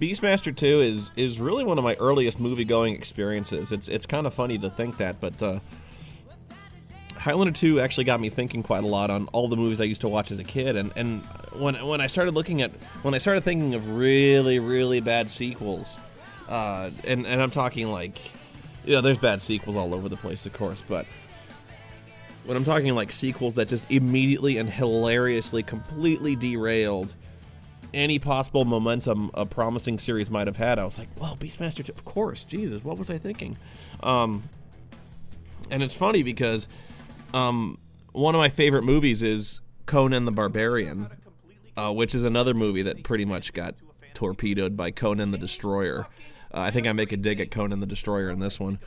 Beastmaster 2 is really one of my earliest movie-going experiences. It's kind of funny to think that, but Highlander 2 actually got me thinking quite a lot on all the movies I used to watch as a kid, and when I started thinking of really, really bad sequels, and I'm talking like, there's bad sequels all over the place, of course, but when I'm talking like sequels that just immediately and hilariously completely derailed any possible momentum a promising series might have had, I was like, well, Beastmaster 2, of course, Jesus, what was I thinking? And it's funny because one of my favorite movies is Conan the Barbarian, which is another movie that pretty much got torpedoed by Conan the Destroyer. I think I make a dig at Conan the Destroyer in this one,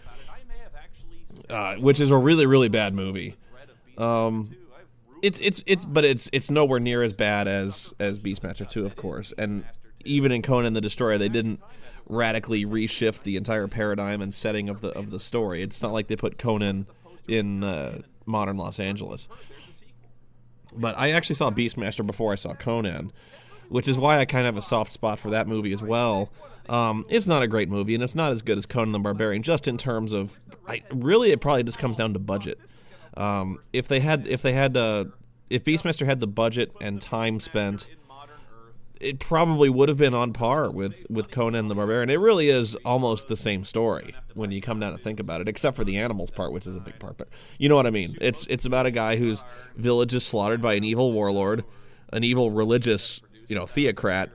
which is a really, really bad movie. It's nowhere near as bad as Beastmaster 2, of course. And even in Conan the Destroyer, they didn't radically reshift the entire paradigm and setting of the story. It's not like they put Conan in modern Los Angeles. But I actually saw Beastmaster before I saw Conan, which is why I kind of have a soft spot for that movie as well. It's not a great movie, and it's not as good as Conan the Barbarian, just in terms of, it probably just comes down to budget. If Beastmaster had the budget and time spent, it probably would have been on par with Conan the Barbarian. It really is almost the same story when you come down to think about it, except for the animals part, which is a big part. But you know what I mean. It's about a guy whose village is slaughtered by an evil warlord, an evil religious, theocrat.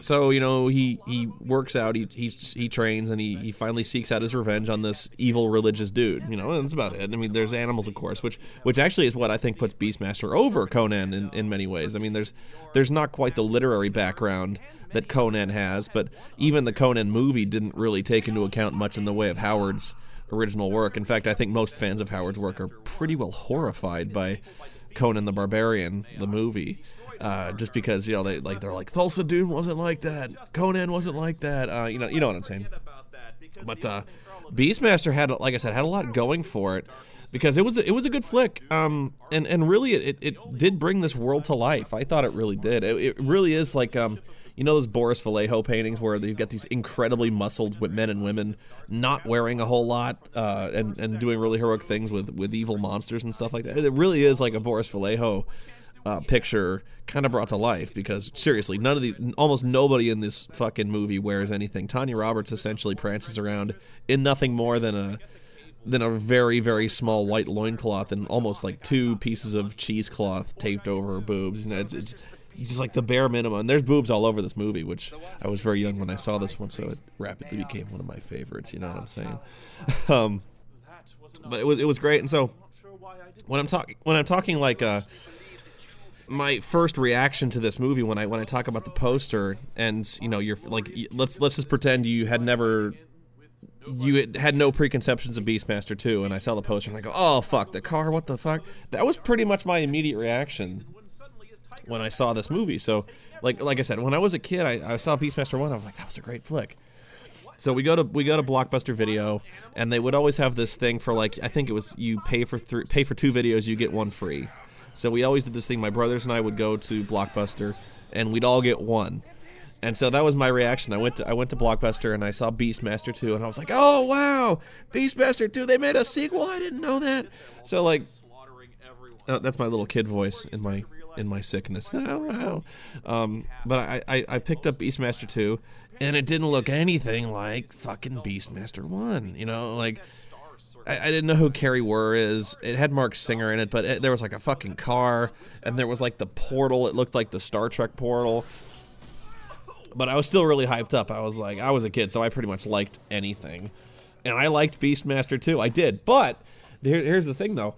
So, he works out, he trains, and he finally seeks out his revenge on this evil religious dude. And that's about it. I mean, there's animals, of course, which actually is what I think puts Beastmaster over Conan in many ways. I mean, there's not quite the literary background that Conan has, but even the Conan movie didn't really take into account much in the way of Howard's original work. In fact, I think most fans of Howard's work are pretty well horrified by Conan the Barbarian, the movie. Just because they're like Thulsa Doom wasn't like that, Conan wasn't like that, you know what I'm saying. But Beastmaster had a lot going for it, because it was a good flick, and really it did bring this world to life. I thought it really did. It really is like those Boris Vallejo paintings where you've got these incredibly muscled men and women not wearing a whole lot, and doing really heroic things with evil monsters and stuff like that. It really is like a Boris Vallejo picture kind of brought to life, because seriously, almost nobody in this fucking movie wears anything. Tanya Roberts essentially prances around in nothing more than a very, very small white loincloth and almost like 2 pieces of cheesecloth taped over her boobs. It's just like the bare minimum. And there's boobs all over this movie, which I was very young when I saw this one, so it rapidly became one of my favorites. You know what I'm saying? But it was great. And so when I'm talking like my first reaction to this movie, when I talk about the poster, and you're like, let's just pretend you had no preconceptions of Beastmaster 2, and I saw the poster and I go, oh fuck, the car, what the fuck? That was pretty much my immediate reaction when I saw this movie. So like I said, when I was a kid, I saw Beastmaster 1, I was like, that was a great flick. So we go to Blockbuster Video, and they would always have this thing for, like, I think it was, you pay for 2 videos, you get 1 free. So we always did this thing. My brothers and I would go to Blockbuster, and we'd all get 1. And so that was my reaction. I went to Blockbuster, and I saw Beastmaster 2, and I was like, oh wow, Beastmaster 2, they made a sequel, I didn't know that. So like, that's my little kid voice in my sickness. Oh, wow. But I picked up Beastmaster 2, and it didn't look anything like fucking Beastmaster 1. Like, I didn't know who Carrie Wurr is. It had Mark Singer in it, but there was like a fucking car, and there was like the portal. It looked like the Star Trek portal. But I was still really hyped up. I was a kid, so I pretty much liked anything. And I liked Beastmaster 2. I did. But here's the thing, though.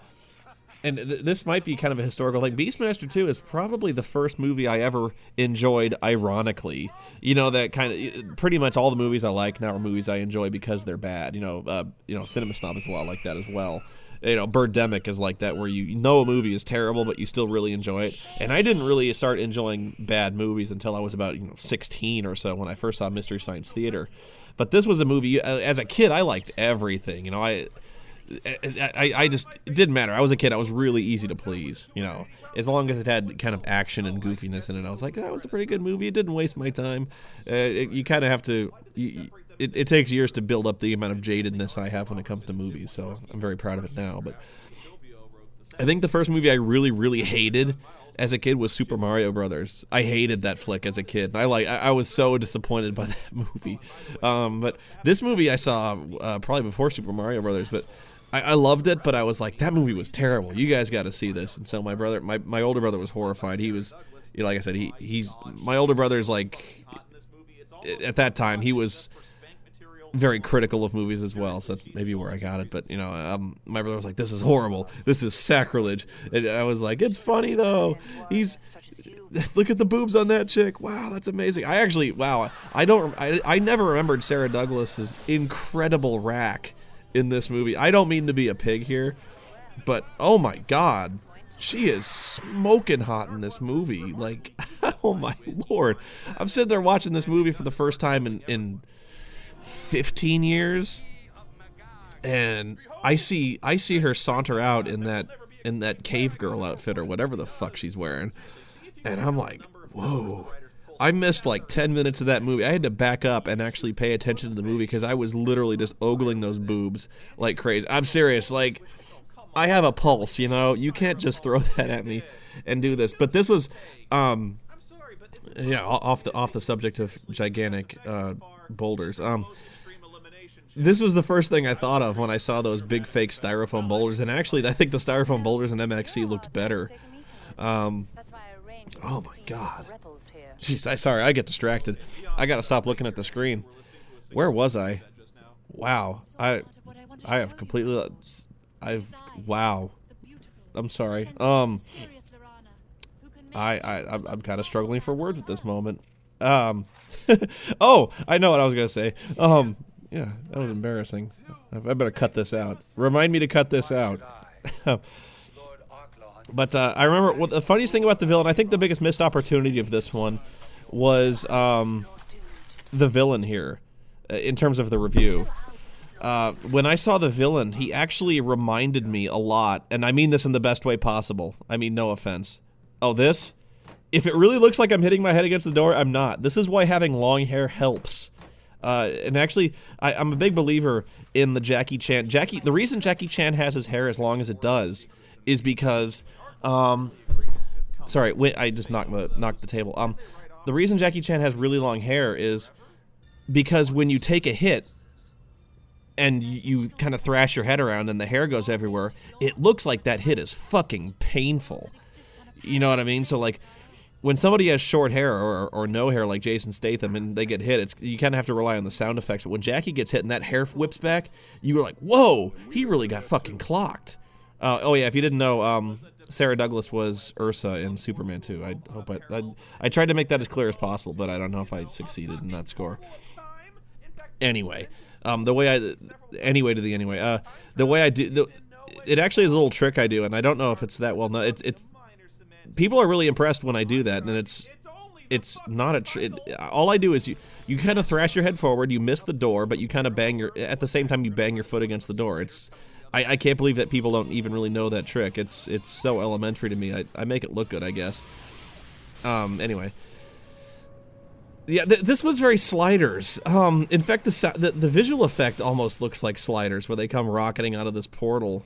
And this might be kind of a historical thing. Beastmaster 2 is probably the first movie I ever enjoyed ironically. That kind of, pretty much all the movies I like now are movies I enjoy because they're bad. Cinema Snob is a lot like that as well. Birdemic is like that, where a movie is terrible, but you still really enjoy it. And I didn't really start enjoying bad movies until I was about 16 or so, when I first saw Mystery Science Theater. But this was a movie, as a kid, I liked everything. I just, it didn't matter. I was a kid. I was really easy to please, you know, as long as it had kind of action and goofiness in it. I was like, that was a pretty good movie. It didn't waste my time. You kind of have to, it takes years to build up the amount of jadedness I have when it comes to movies, so I'm very proud of it now. But I think the first movie I really, really hated as a kid was Super Mario Brothers. I hated that flick as a kid. I was so disappointed by that movie. But this movie I saw probably before Super Mario Brothers, but I loved it, but I was like, that movie was terrible. You guys got to see this. And so my older brother was horrified. He was, you know, like I said, he's my older brother's like, at that time, he was very critical of movies as well, so that's maybe where I got it. But, you know, my brother was like, this is horrible. This is sacrilege. And I was like, it's funny, though. Look at the boobs on that chick. Wow, that's amazing. I never remembered Sarah Douglas's incredible rack in this movie. I don't mean to be a pig here, but oh my God, she is smoking hot in this movie. Like, oh my Lord. I'm sitting there watching this movie for the first time in 15 years, and I see her saunter out in that cave girl outfit or whatever the fuck she's wearing, and I'm like, whoa. I missed like 10 minutes of that movie. I had to back up and actually pay attention to the movie because I was literally just ogling those boobs like crazy. I'm serious. Like, I have a pulse, you know. You can't just throw that at me and do this. But this was, off the subject of gigantic boulders. This was the first thing I thought of when I saw those big fake styrofoam boulders, and actually, I think the styrofoam boulders in MXC looked better. Oh my God. Jeez, sorry, I get distracted. I gotta stop looking at the screen. Where was I? Wow, I have completely. Wow. I'm sorry. I'm kind of struggling for words at this moment. Oh, I know what I was gonna say. Yeah, that was embarrassing. I better cut this out. Remind me to cut this out. But I remember the funniest thing about the villain, I think the biggest missed opportunity of this one was the villain here, in terms of the review. When I saw the villain, he actually reminded me a lot, and I mean this in the best way possible. I mean, no offense. Oh, this? If it really looks like I'm hitting my head against the door, I'm not. This is why having long hair helps. And actually, I'm a big believer in the Jackie Chan. The reason Jackie Chan has his hair as long as it does is because, sorry, I just knocked the table. The reason Jackie Chan has really long hair is because when you take a hit and you kind of thrash your head around and the hair goes everywhere, it looks like that hit is fucking painful. You know what I mean? So, like, when somebody has short hair or no hair like Jason Statham and they get hit, you kind of have to rely on the sound effects. But when Jackie gets hit and that hair whips back, you were like, whoa, he really got fucking clocked. Oh yeah, if you didn't know, Sarah Douglas was Ursa in Superman 2. I tried to make that as clear as possible, but I don't know if I succeeded in that score. Anyway, the way I do, it actually is a little trick I do, and I don't know if it's that well known. People are really impressed when I do that, and it's not all I do is you kind of thrash your head forward, you miss the door, but you kind of at the same time you bang your foot against the door. I can't believe that people don't even really know that trick. It's so elementary to me. I make it look good, I guess. Anyway. Yeah, this was very Sliders. In fact, the visual effect almost looks like Sliders, where they come rocketing out of this portal.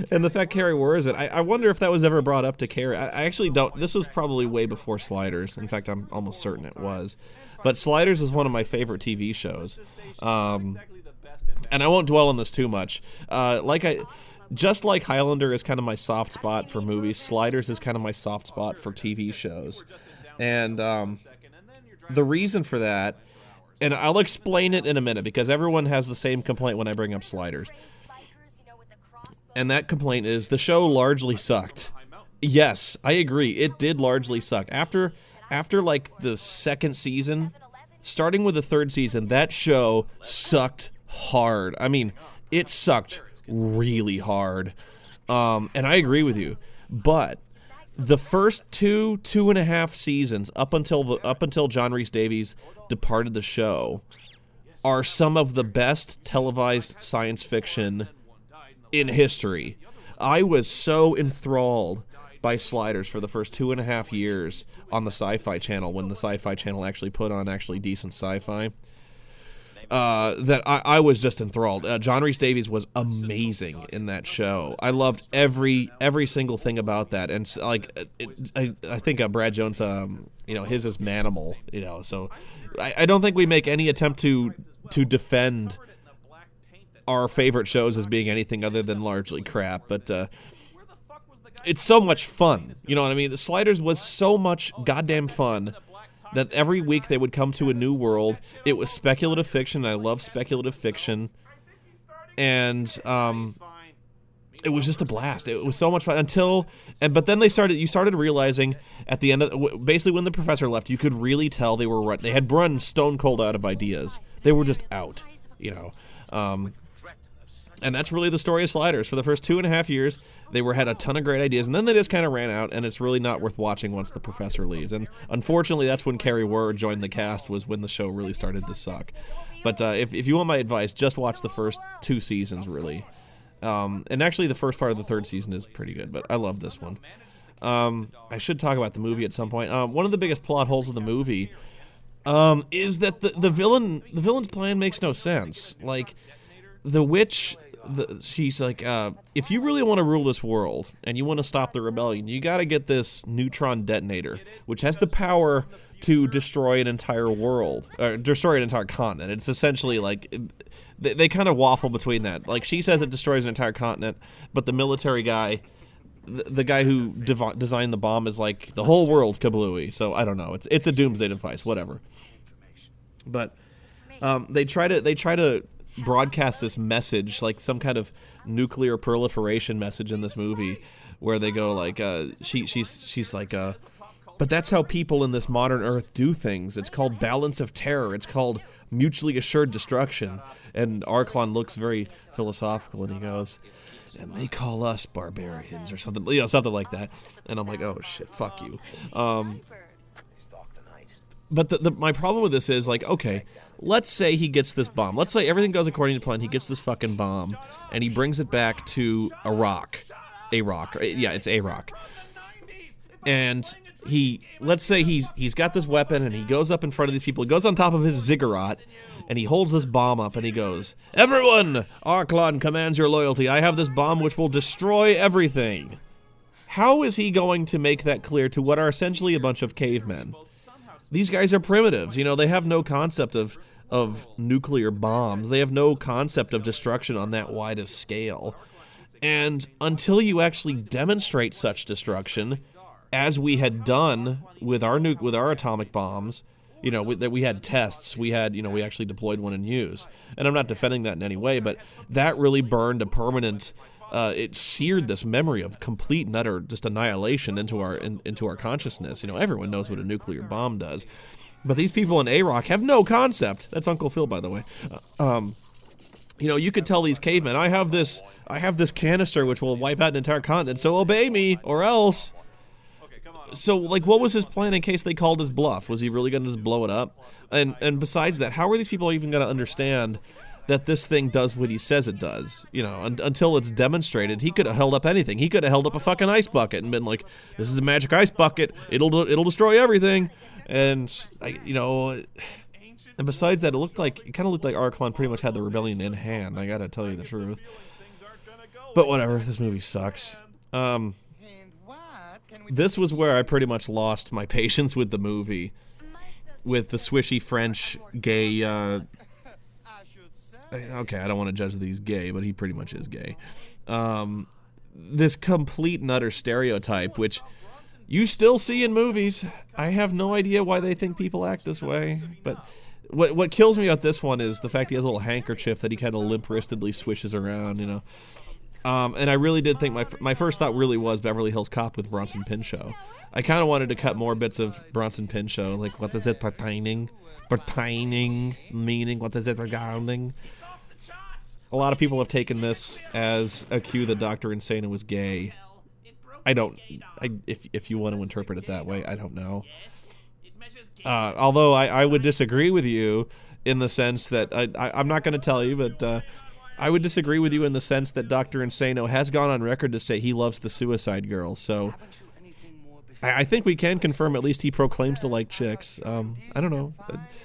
And the fact Carrie wears it, I wonder if that was ever brought up to Carrie. I actually don't. This was probably way before Sliders. In fact, I'm almost certain it was. But Sliders was one of my favorite TV shows. And I won't dwell on this too much. Just like Highlander is kind of my soft spot for movies, Sliders is kind of my soft spot for TV shows. And the reason for that, and I'll explain it in a minute, because everyone has the same complaint when I bring up Sliders. And that complaint is the show largely sucked. Yes, I agree. It did largely suck. After like the second season, starting with the third season, that show sucked hard. I mean, it sucked really hard. And I agree with you. But the first two and a half seasons, up until John Rhys Davies departed the show, are some of the best televised science fiction in history. I was so enthralled by Sliders for the first 2.5 years on the Sci-Fi Channel, when the Sci-Fi Channel actually put on actually decent sci-fi, that I was just enthralled. John Rhys Davies was amazing in that show. I loved every single thing about that, and like I think Brad Jones, his is Manimal, so I don't think we make any attempt to defend our favorite shows as being anything other than largely crap, but it's so much fun. You know what I mean? The Sliders was so much goddamn fun that every week they would come to a new world. It was speculative fiction. I love speculative fiction. And it was just a blast. It was so much fun but then you started realizing at the end of, basically when the professor left, you could really tell they had run stone cold out of ideas. They were just out, and that's really the story of Sliders. For the first 2.5 years, they had a ton of great ideas, and then they just kind of ran out, and it's really not worth watching once the professor leaves. And unfortunately, that's when Carrie Ward joined the cast, was when the show really started to suck. But if you want my advice, just watch the first 2 seasons, really. And actually, the first part of the 3rd season is pretty good, but I love this one. I should talk about the movie at some point. One of the biggest plot holes of the movie is that the villain's plan makes no sense. Like, the witch... she's like, if you really want to rule this world and you want to stop the rebellion, you got to get this neutron detonator, which has the power to destroy an entire world, or destroy an entire continent. It's essentially like, they kind of waffle between that. Like, she says it destroys an entire continent, but the military guy, the guy who designed the bomb, is like, the whole world's kablooey. So I don't know. It's a doomsday device, whatever. But they try to broadcast this message, like some kind of nuclear proliferation message in this movie, where they go like, she's like, but that's how people in this modern Earth do things. It's called balance of terror. It's called mutually assured destruction. And Arklon looks very philosophical, and he goes, and they call us barbarians, or something, something like that. And I'm like, oh shit, fuck you. But my problem with this is, like, okay, let's say he gets this bomb. Let's say everything goes according to plan. He gets this fucking bomb, and he brings it back to it's A-Rock. And let's say he's got this weapon, and he goes up in front of these people. He goes on top of his ziggurat, and he holds this bomb up, and he goes, "Everyone, Arklon commands your loyalty. I have this bomb which will destroy everything." How is he going to make that clear to what are essentially a bunch of cavemen? These guys are primitives. They have no concept of nuclear bombs. They have no concept of destruction on that wide a scale. And until you actually demonstrate such destruction, as we had done with our atomic bombs, that we had tests, we actually deployed one in use. And I'm not defending that in any way, but that really burned a permanent... it seared this memory of complete and utter just annihilation into our consciousness. Everyone knows what a nuclear bomb does, but these people in A-Rock have no concept. That's Uncle Phil, by the way. You could tell these cavemen, I have this canister which will wipe out an entire continent, so obey me or else. So, like, what was his plan in case they called his bluff? Was he really going to just blow it up? And besides that, how are these people even going to understand that this thing does what he says it does? Until it's demonstrated. He could have held up anything. He could have held up a fucking ice bucket and been like, "This is a magic ice bucket. It'll destroy everything." And and besides that, it kind of looked like Arklon pretty much had the rebellion in hand. I gotta tell you the truth. But whatever. This movie sucks. This was where I pretty much lost my patience with the movie, with the swishy French gay. Okay, I don't want to judge that he's gay, but he pretty much is gay. This complete and utter stereotype, which you still see in movies. I have no idea why they think people act this way, but what kills me about this one is the fact he has a little handkerchief that he kind of limp-wristedly swishes around, and I really did think my first thought really was Beverly Hills Cop with Bronson Pinchot. I kind of wanted to cut more bits of Bronson Pinchot, like, what is it pertaining? Pertaining, meaning, what is it regarding? A lot of people have taken this as a cue that Dr. Insana was gay. If you want to interpret it that way, I don't know. Although I would disagree with you in the sense that I'm not going to tell you, but I would disagree with you in the sense that Dr. Insano has gone on record to say he loves the Suicide Girls. So I think we can confirm at least he proclaims to like chicks. I don't know.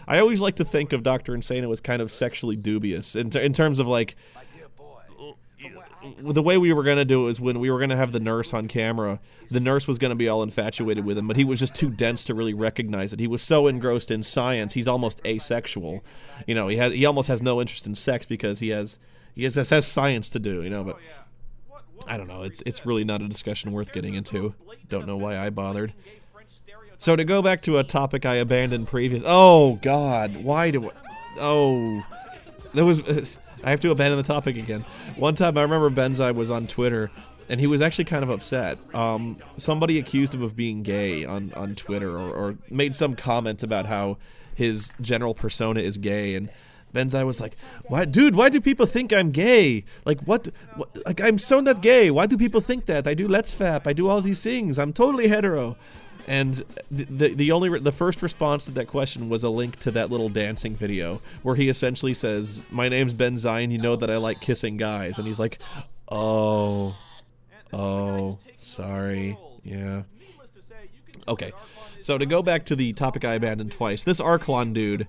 I always like to think of Dr. Insano as kind of sexually dubious in terms of like the way we were going to do it was when we were going to have the nurse on camera. The nurse was going to be all infatuated with him, but he was just too dense to really recognize it. He was so engrossed in science, he's almost asexual. You know, he almost has no interest in sex because he has science to do, you know, but I don't know. It's really not a discussion worth getting into. Don't know why I bothered. So to go back to a topic I abandoned previous. Oh God, why do? There was. I have to abandon the topic again. One time I remember Benzai was on Twitter, and he was actually kind of upset. Somebody accused him of being gay on Twitter, or made some comment about how his general persona is gay, and Benzai was like, "Why, dude? Why do people think I'm gay? Like, what? Like, I'm so not gay. Why do people think that? I do Let's Fap. I do all these things. I'm totally hetero." And the first response to that question was a link to that little dancing video where he essentially says, "My name's Benzai, and you know that I like kissing guys." And he's like, "Oh, sorry, yeah." Okay, so to go back to the topic I abandoned twice, this Arklon dude,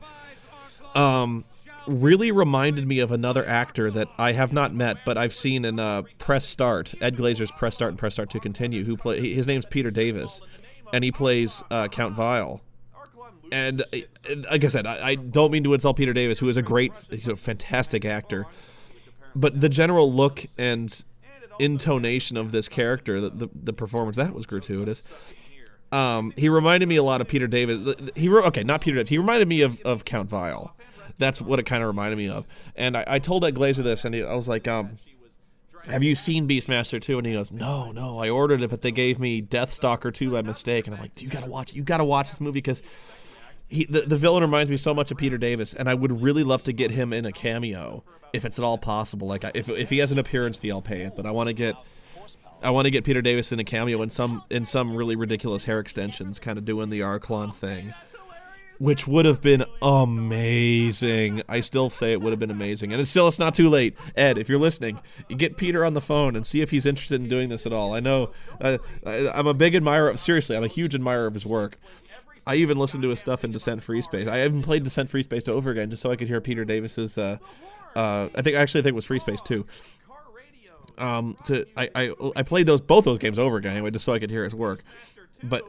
really reminded me of another actor that I have not met, but I've seen in Press Start, Ed Glazer's Press Start and Press Start to Continue. His name's Peter Davis, and he plays Count Vile. And like I said, I don't mean to insult Peter Davis, who is he's a fantastic actor, but the general look and intonation of this character, the performance, that was gratuitous. He reminded me a lot of Peter Davis. Not Peter Davis. He reminded me of Count Vile. That's what it kind of reminded me of. And I told Ed Glazer this, and I was like, "Have you seen Beastmaster 2? And he goes, No, I ordered it, but they gave me Deathstalker 2 by mistake." And I'm like, "You gotta watch this movie, because the villain reminds me so much of Peter Davis, and I would really love to get him in a cameo if it's at all possible. Like, if he has an appearance fee, I'll pay it. But I want to get Peter Davis in a cameo in some really ridiculous hair extensions, kind of doing the Arklon thing, which would have been amazing. I still say it would have been amazing. And it's not too late. Ed, if you're listening, you get Peter on the phone and see if he's interested in doing this at all. I know I'm a big admirer Seriously, I'm a huge admirer of his work. I even listened to his stuff in Descent Free Space. I even played Descent Free Space over again just so I could hear Peter Davis's I think it was Free Space 2. I played both those games over again anyway, just so I could hear his work. But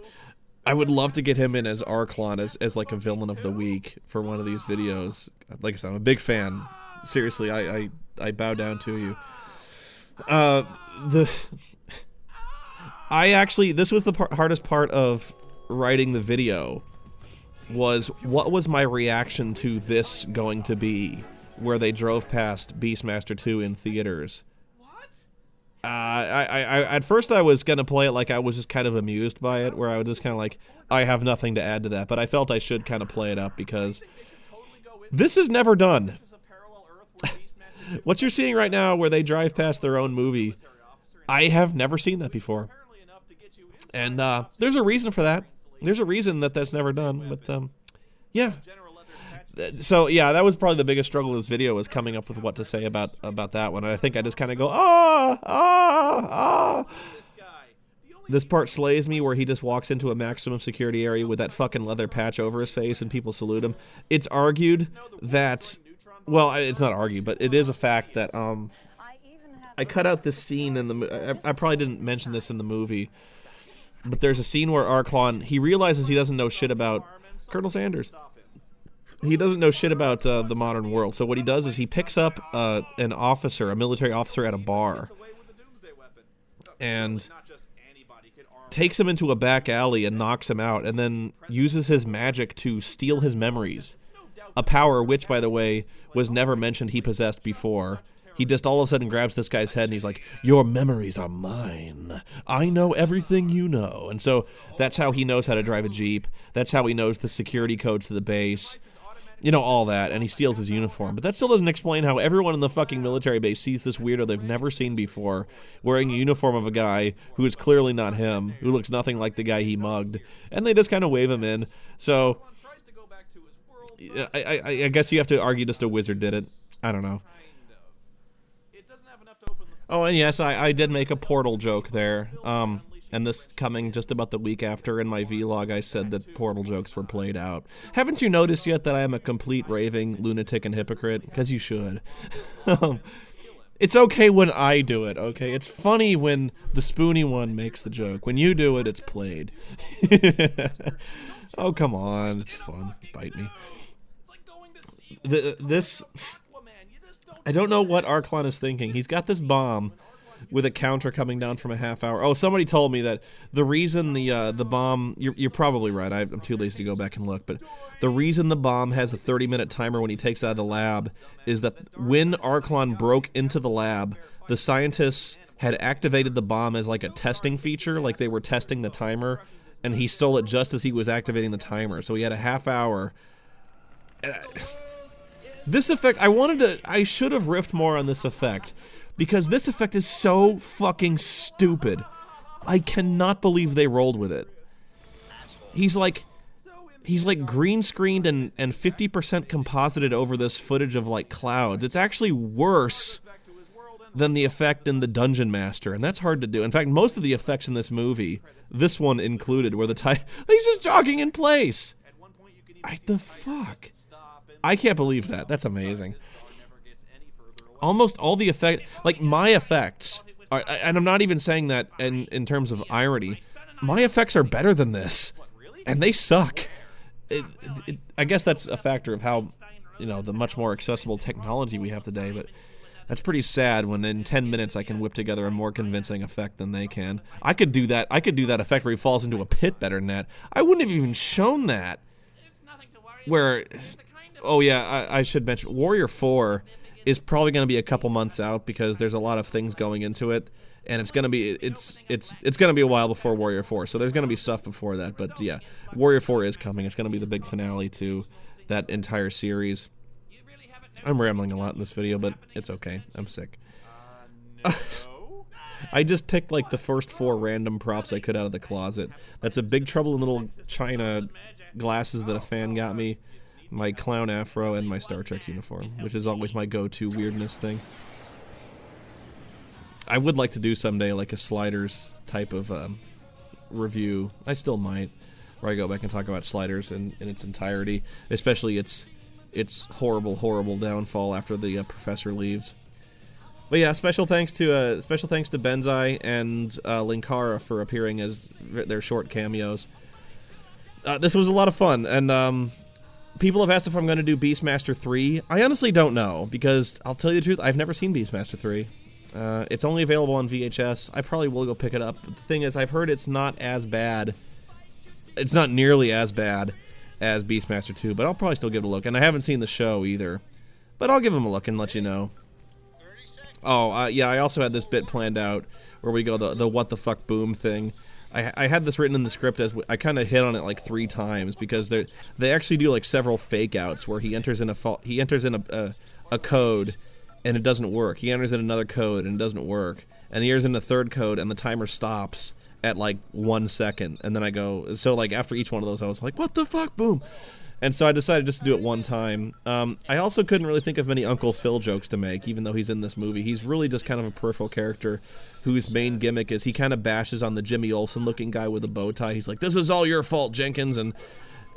I would love to get him in as Arklon, as like a villain of the week for one of these videos. Like I said, I'm a big fan. Seriously, I bow down to you. This was the hardest part of writing the video, was what was my reaction to this going to be, where they drove past Beastmaster 2 in theaters. At first I was gonna play it like I was just kind of amused by it, where I was just kind of like, I have nothing to add to that, but I felt I should kind of play it up because this is never done. What you're seeing right now, where they drive past their own movie, I have never seen that before, and there's a reason for that. There's a reason that's never done, but yeah. So yeah, that was probably the biggest struggle of this video, was coming up with what to say about that one. And I think I just kind of go, This part slays me, where he just walks into a maximum security area with that fucking leather patch over his face and people salute him. It's argued that, well, it's not argued, but it is a fact that I cut out this scene in the I probably didn't mention this in the movie, but there's a scene where Arklon, he realizes he doesn't know shit about Colonel Sanders. He doesn't know shit about the modern world. So what he does is he picks up a military officer at a bar, and takes him into a back alley and knocks him out, and then uses his magic to steal his memories. A power which, by the way, was never mentioned he possessed before. He just all of a sudden grabs this guy's head and he's like, "Your memories are mine. I know everything you know." And so that's how he knows how to drive a Jeep. That's how he knows the security codes to the base. You know, all that, and he steals his uniform. But that still doesn't explain how everyone in the fucking military base sees this weirdo they've never seen before, wearing a uniform of a guy who is clearly not him, who looks nothing like the guy he mugged, and they just kind of wave him in. So I guess you have to argue just a wizard did it. I don't know. Oh, and yes, I did make a Portal joke there. And this coming just about the week after in my vlog, I said that Portal jokes were played out. Haven't you noticed yet that I am a complete raving lunatic and hypocrite? Because you should. It's okay when I do it, okay? It's funny when the spoony one makes the joke. When you do it, it's played. Oh, come on. It's fun. Bite me. This... I don't know what Arklon is thinking. He's got this bomb with a counter coming down from a half hour. Oh, somebody told me that the reason the bomb... You're probably right. I'm too lazy to go back and look. But the reason the bomb has a 30-minute timer when he takes it out of the lab is that when Arklon broke into the lab, the scientists had activated the bomb as like a testing feature, like they were testing the timer, and he stole it just as he was activating the timer. So he had a half hour. This effect, I should have riffed more on this effect, because this effect is so fucking stupid. I cannot believe they rolled with it. He's like green screened and 50% composited over this footage of like clouds. It's actually worse than the effect in the Dungeon Master, and that's hard to do. In fact, most of the effects in this movie, this one included, where he's just jogging in place. The fuck? I can't believe that. That's amazing. Almost all the effect, like my effects, and I'm not even saying that in terms of irony, my effects are better than this, and they suck. I guess that's a factor of how, the much more accessible technology we have today, but that's pretty sad when in 10 minutes I can whip together a more convincing effect than they can. I could do that effect where he falls into a pit better than that. I wouldn't have even shown that. Where... Oh yeah, I should mention, Warrior 4 is probably going to be a couple months out because there's a lot of things going into it, and it's going to be a while before Warrior 4. So there's going to be stuff before that, but yeah, Warrior 4 is coming. It's going to be the big finale to that entire series. I'm rambling a lot in this video, but it's okay. I'm sick. I just picked like the first 4 random props I could out of the closet. That's a Big Trouble in Little China glasses that a fan got me, my clown afro, and my Star Trek uniform, which is always my go-to weirdness thing. I would like to do someday like a Sliders type of review. I still might, where I go back and talk about Sliders in its entirety, especially its horrible downfall after the professor leaves. But yeah, special thanks to Benzai and Linkara for appearing as their short cameos. This was a lot of fun, and people have asked if I'm going to do Beastmaster 3. I honestly don't know, because I'll tell you the truth, I've never seen Beastmaster 3. It's only available on VHS. I probably will go pick it up. But the thing is, I've heard it's not as bad. It's not nearly as bad as Beastmaster 2, but I'll probably still give it a look. And I haven't seen the show either, but I'll give them a look and let you know. Oh, yeah, I also had this bit planned out where we go the what the fuck boom thing. I had this written in the script as I kind of hit on it like 3 times, because they actually do like several fake outs where he enters in a code and it doesn't work. He enters in another code and it doesn't work. And he enters in a third code and the timer stops at like 1 second. And then I go, so like after each one of those I was like, what the fuck, boom. And so I decided just to do it one time. I also couldn't really think of many Uncle Phil jokes to make, even though he's in this movie. He's really just kind of a peripheral character whose main gimmick is he kind of bashes on the Jimmy Olsen-looking guy with a bow tie. He's like, this is all your fault, Jenkins, and,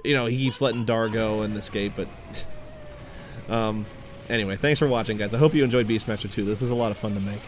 he keeps letting Dar go and escape, but... Anyway, thanks for watching, guys. I hope you enjoyed Beastmaster 2. This was a lot of fun to make.